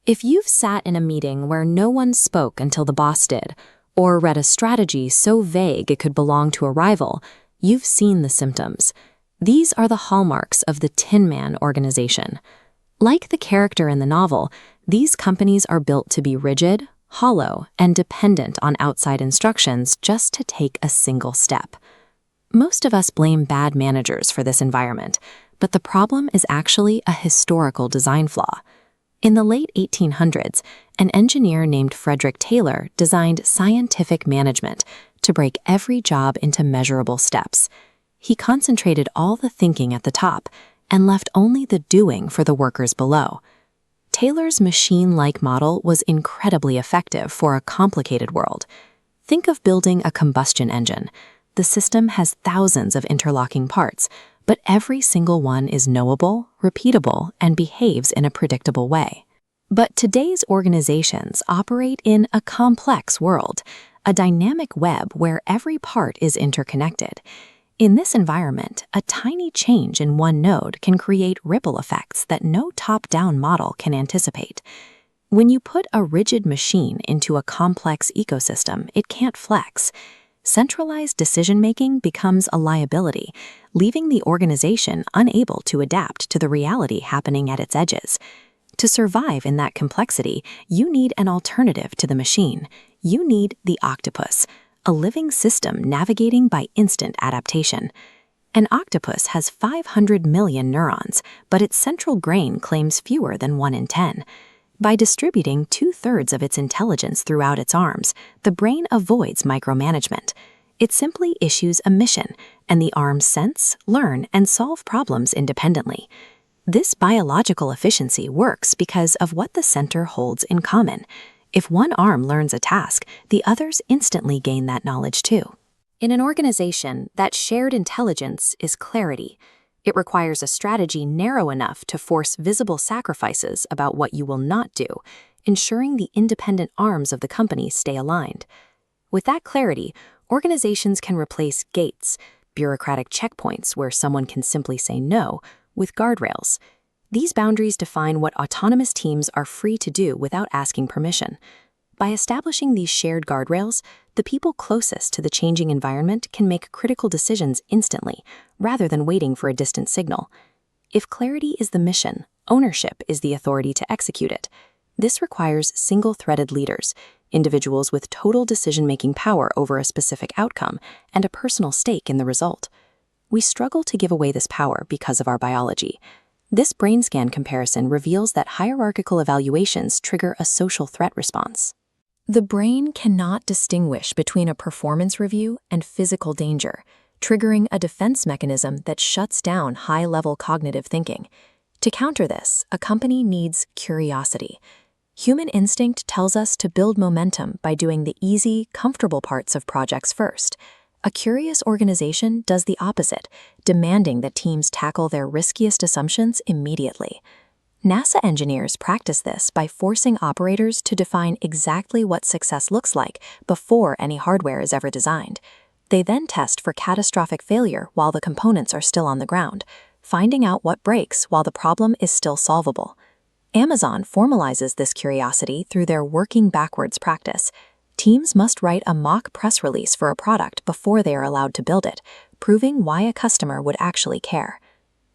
If you've sat in a meeting where no one spoke until the boss did, or read a strategy so vague it could belong to a rival, you've seen the symptoms. These are the hallmarks of the Tin Man Organization. Like the character in the novel, these companies are built to be rigid, hollow, and dependent on outside instructions just to take a single step. Most of us blame bad managers for this environment, but the problem is actually a historical design flaw. In the late 1800s, an engineer named Frederick Taylor designed scientific management to break every job into measurable steps. He concentrated all the thinking at the top and left only the doing for the workers below. Taylor's machine-like model was incredibly effective for a complicated world. Think of building a combustion engine. The system has thousands of interlocking parts, but every single one is knowable, repeatable, and behaves in a predictable way. But today's organizations operate in a complex world, a dynamic web where every part is interconnected. In this environment, a tiny change in one node can create ripple effects that no top-down model can anticipate. When you put a rigid machine into a complex ecosystem, it can't flex. Centralized decision-making becomes a liability, leaving the organization unable to adapt to the reality happening at its edges. To survive in that complexity, you need an alternative to the machine. You need the octopus, a living system navigating by instant adaptation. An octopus has 500 million neurons, but its central brain claims fewer than 1 in 10. By distributing 2/3 of its intelligence throughout its arms, the brain avoids micromanagement. It simply issues a mission, and the arms sense, learn, and solve problems independently. This biological efficiency works because of what the center holds in common. If one arm learns a task, the others instantly gain that knowledge too. In an organization, that shared intelligence is clarity. It requires a strategy narrow enough to force visible sacrifices about what you will not do, ensuring the independent arms of the company stay aligned. With that clarity, organizations can replace gates, bureaucratic checkpoints where someone can simply say no, with guardrails. These boundaries define what autonomous teams are free to do without asking permission. By establishing these shared guardrails, the people closest to the changing environment can make critical decisions instantly, rather than waiting for a distant signal. If clarity is the mission, ownership is the authority to execute it. This requires single-threaded leaders, individuals with total decision-making power over a specific outcome and a personal stake in the result. We struggle to give away this power because of our biology. This brain scan comparison reveals that hierarchical evaluations trigger a social threat response. The brain cannot distinguish between a performance review and physical danger, triggering a defense mechanism that shuts down high-level cognitive thinking. To counter this, a company needs curiosity. Human instinct tells us to build momentum by doing the easy, comfortable parts of projects first. A curious organization does the opposite, demanding that teams tackle their riskiest assumptions immediately. NASA engineers practice this by forcing operators to define exactly what success looks like before any hardware is ever designed. They then test for catastrophic failure while the components are still on the ground, finding out what breaks while the problem is still solvable. Amazon formalizes this curiosity through their working backwards practice. Teams must write a mock press release for a product before they are allowed to build it, proving why a customer would actually care.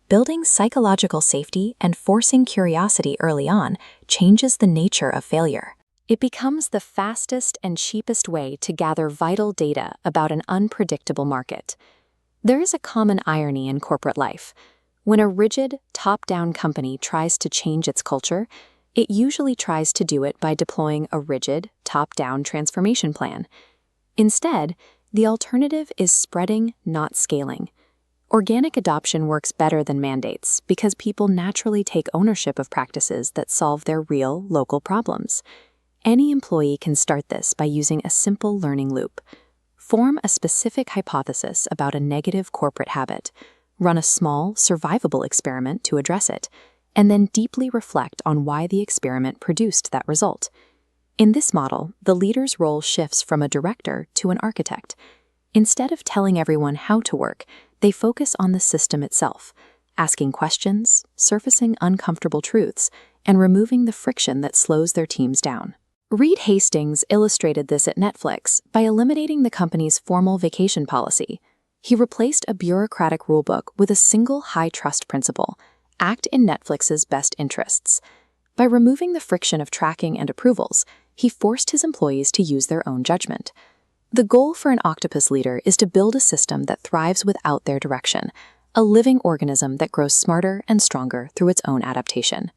Building psychological safety and forcing curiosity early on changes the nature of failure. It becomes the fastest and cheapest way to gather vital data about an unpredictable market. There is a common irony in corporate life. When a rigid, top-down company tries to change its culture, it usually tries to do it by deploying a rigid, top-down transformation plan. Instead, the alternative is spreading, not scaling. Organic adoption works better than mandates because people naturally take ownership of practices that solve their real, local problems. Any employee can start this by using a simple learning loop. Form a specific hypothesis about a negative corporate habit, run a small, survivable experiment to address it, and then deeply reflect on why the experiment produced that result. In this model, the leader's role shifts from a director to an architect. Instead of telling everyone how to work, they focus on the system itself, asking questions, surfacing uncomfortable truths, and removing the friction that slows their teams down. Reed Hastings illustrated this at Netflix by eliminating the company's formal vacation policy. He replaced a bureaucratic rulebook with a single high-trust principle: act in Netflix's best interests. By removing the friction of tracking and approvals, he forced his employees to use their own judgment. The goal for an Octopus leader is to build a system that thrives without their direction, a living organism that grows smarter and stronger through its own adaptation.